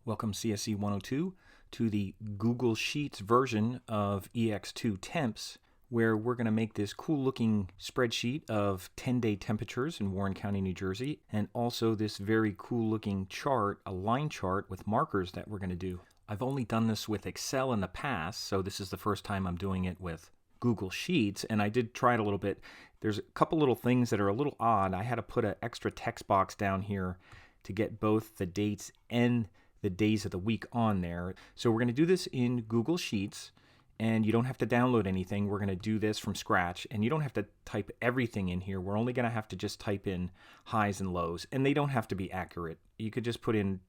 Welcome csc102 to the Google Sheets version of Ex02 Temps, where we're going to make this cool looking spreadsheet of 10-day temperatures in Warren County, New Jersey, and also this very cool looking chart, a line chart with markers that we're going to do. I've only done this with Excel in the past, so this is the first time I'm doing it with Google Sheets, and I did try it a little bit. There's a couple little things that are a little odd. I had to put an extra text box down here to get both the dates and the days of the week on there. So we're going to do this in Google Sheets, and you don't have to download anything. We're going to do this from scratch, and you don't have to type everything in here. We're only going to have to just type in highs and lows, and they don't have to be accurate. You could just put in,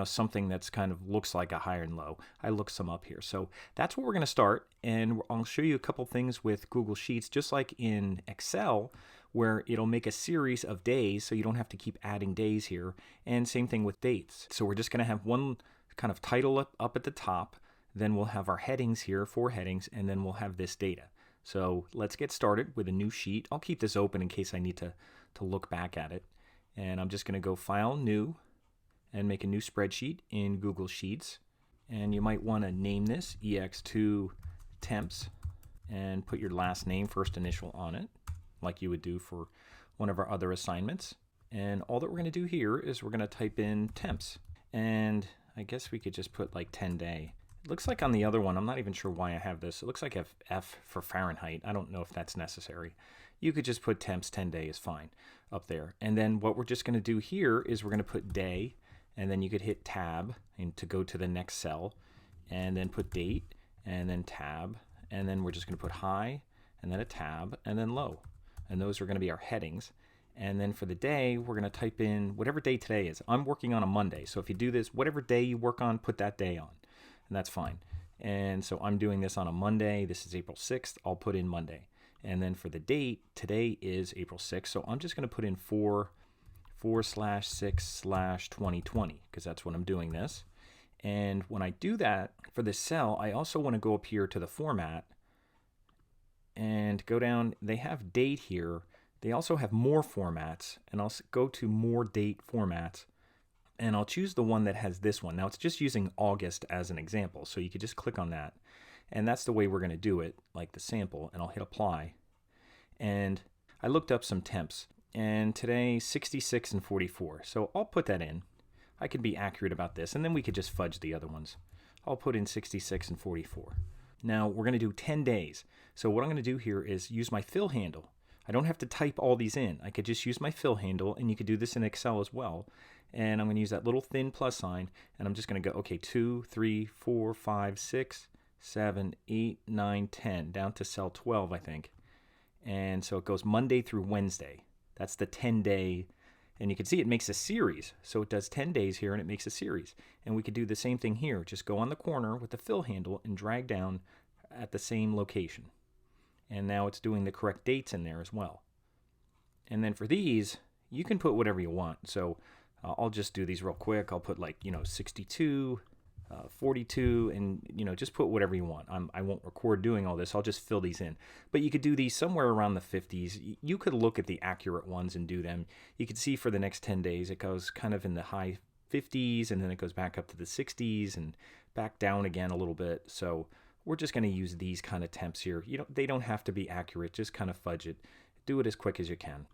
something that's kind of looks like a high and low. I looked some up here. So that's what we're going to start, and I'll show you a couple things with Google Sheets, just like in Excel, where it'll make a series of days, so you don't have to keep adding days here, and same thing with dates. So we're just going to have one kind of title up at the top, then we'll have our headings here, 4 headings, and then we'll have this data. So let's get started with a new sheet. I'll keep this open in case I need to look back at it. And I'm just going to go File, New, and make a new spreadsheet in Google Sheets. And you might want to name this Ex02 Temps and put your last name, first initial on it, like you would do for one of our other assignments. And all that we're going to do here is we're going to type in temps. And I guess we could just put like 10-day. It looks like on the other one, I'm not even sure why I have this. It looks like F for Fahrenheit. I don't know if that's necessary. You could just put temps, 10-day is fine up there. And then what we're just going to do here is we're going to put day, and then you could hit tab and to go to the next cell, and then put date, and then tab, and then we're just going to put high, and then a tab, and then low. And those are going to be our headings. And then for the day, we're going to type in whatever day today is. I'm working on a Monday, so if you do this, whatever day you work on, put that day on. And that's fine. And so I'm doing this on a Monday. This is April 6th. I'll put in Monday. And then for the date, today is April 6th. So I'm just going to put in 4/6/2020 because that's when I'm doing this. And when I do that for this cell, I also want to go up here to the format and go down. They have date here. They also have more formats, and I'll go to more date formats. And I'll choose the one that has this one. Now it's just using August as an example, so you could just click on that. And that's the way we're going to do it, like the sample, and I'll hit apply. And I looked up some temps, and today 66 and 44. So I'll put that in. I can be accurate about this, and then we could just fudge the other ones. I'll put in 66 and 44. Now we're going to do 10 days. So what I'm going to do here is use my fill handle. I don't have to type all these in. I could just use my fill handle, and you could do this in Excel as well. And I'm going to use that little thin plus sign, and I'm just going to go, okay, 2, 3, 4, 5, 6, 7, 8, 9, 10, down to cell 12, I think. And so it goes Monday through Wednesday. That's the 10-day, and you can see it makes a series. So it does 10 days here, and it makes a series. And we could do the same thing here. Just go on the corner with the fill handle and drag down at the same location. And now it's doing the correct dates in there as well. And then for these, you can put whatever you want. So I'll just do these real quick. I'll put 62, 42, and just put whatever you want. I won't record doing all this. I'll just fill these in. But you could do these somewhere around the 50s. You could look at the accurate ones and do them. You can see for the next 10 days, it goes kind of in the high 50s, and then it goes back up to the 60s and back down again a little bit. So we're just going to use these kind of temps here. They don't have to be accurate. Just kind of fudge it. Do it as quick as you can.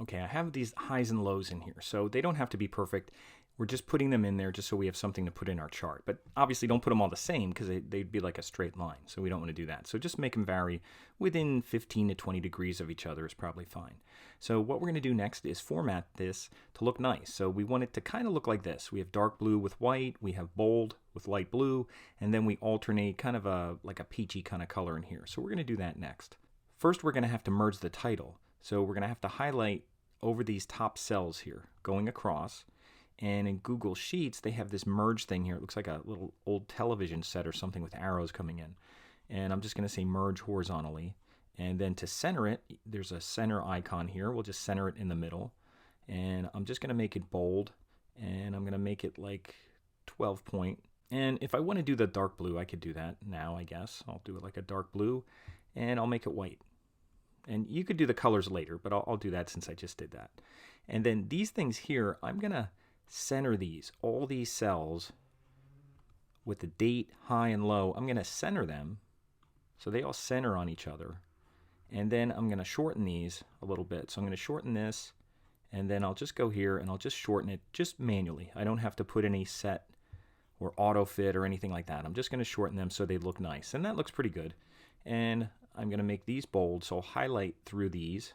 Okay, I have these highs and lows in here, so they don't have to be perfect. We're just putting them in there just so we have something to put in our chart. But obviously don't put them all the same because they'd be like a straight line, so we don't want to do that. So just make them vary within 15 to 20 degrees of each other is probably fine. So what we're going to do next is format this to look nice. So we want it to kind of look like this. We have dark blue with white, we have bold with light blue, and then we alternate kind of like a peachy kind of color in here. So we're going to do that next. First, we're going to have to merge the title. So we're going to have to highlight over these top cells here, going across. And in Google Sheets, they have this merge thing here. It looks like a little old television set or something with arrows coming in. And I'm just going to say merge horizontally. And then to center it, there's a center icon here. We'll just center it in the middle. And I'm just going to make it bold. And I'm going to make it like 12 point. And if I want to do the dark blue, I could do that now, I guess. I'll do it like a dark blue. And I'll make it white. And you could do the colors later, but I'll do that since I just did that. And then these things here, I'm going to center these, all these cells with the date, high and low, I'm going to center them so they all center on each other. And then I'm going to shorten these a little bit. So I'm going to shorten this, and then I'll just go here and I'll just shorten it just manually. I don't have to put any set or auto fit or anything like that. I'm just going to shorten them so they look nice. And that looks pretty good. And I'm going to make these bold. So I'll highlight through these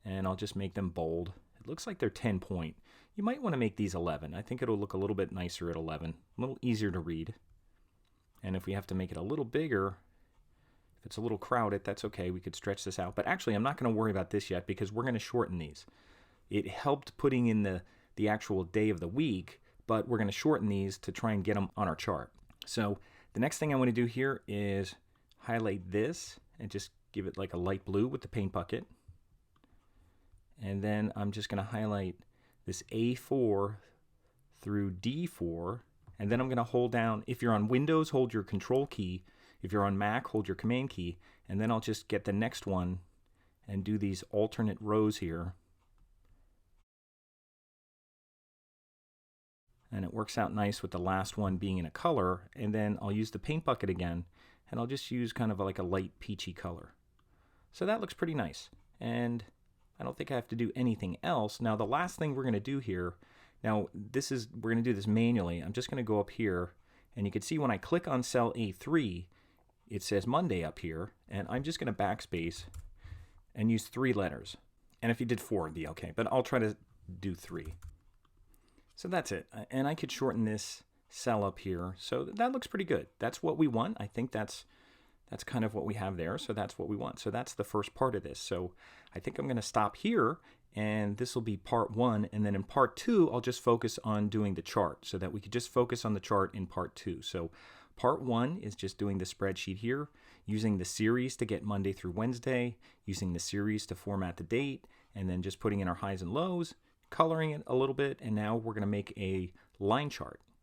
and I'll just make them bold. It looks like they're 10 point. You might want to make these 11. I think it'll look a little bit nicer at 11, a little easier to read. And if we have to make it a little bigger, if it's a little crowded, that's okay. We could stretch this out. But actually, I'm not going to worry about this yet because we're going to shorten these. It helped putting in the actual day of the week, but we're going to shorten these to try and get them on our chart. So the next thing I want to do here is highlight this and just give it like a light blue with the paint bucket. And then I'm just going to highlight this A4 through D4, and then I'm going to hold down, if you're on Windows, hold your Control key. If you're on Mac, hold your Command key, and then I'll just get the next one and do these alternate rows here. And it works out nice with the last one being in a color, and then I'll use the paint bucket again, and I'll just use kind of like a light peachy color. So that looks pretty nice, and I don't think I have to do anything else. Now the last thing we're going to do here, now we're going to do this manually. I'm just going to go up here, and you can see when I click on cell A3, it says Monday up here, and I'm just going to backspace and use 3 letters. And if you did 4, it'd be okay, but I'll try to do 3. So that's it. And I could shorten this cell up here. So that looks pretty good. That's what we want. I think that's kind of what we have there. So that's what we want. So that's the first part of this. So I think I'm going to stop here, and this will be part 1. And then in part 2, I'll just focus on doing the chart so that we could just focus on the chart in part 2. So part 1 is just doing the spreadsheet here, using the series to get Monday through Wednesday, using the series to format the date, and then just putting in our highs and lows, coloring it a little bit, and now we're going to make a line chart.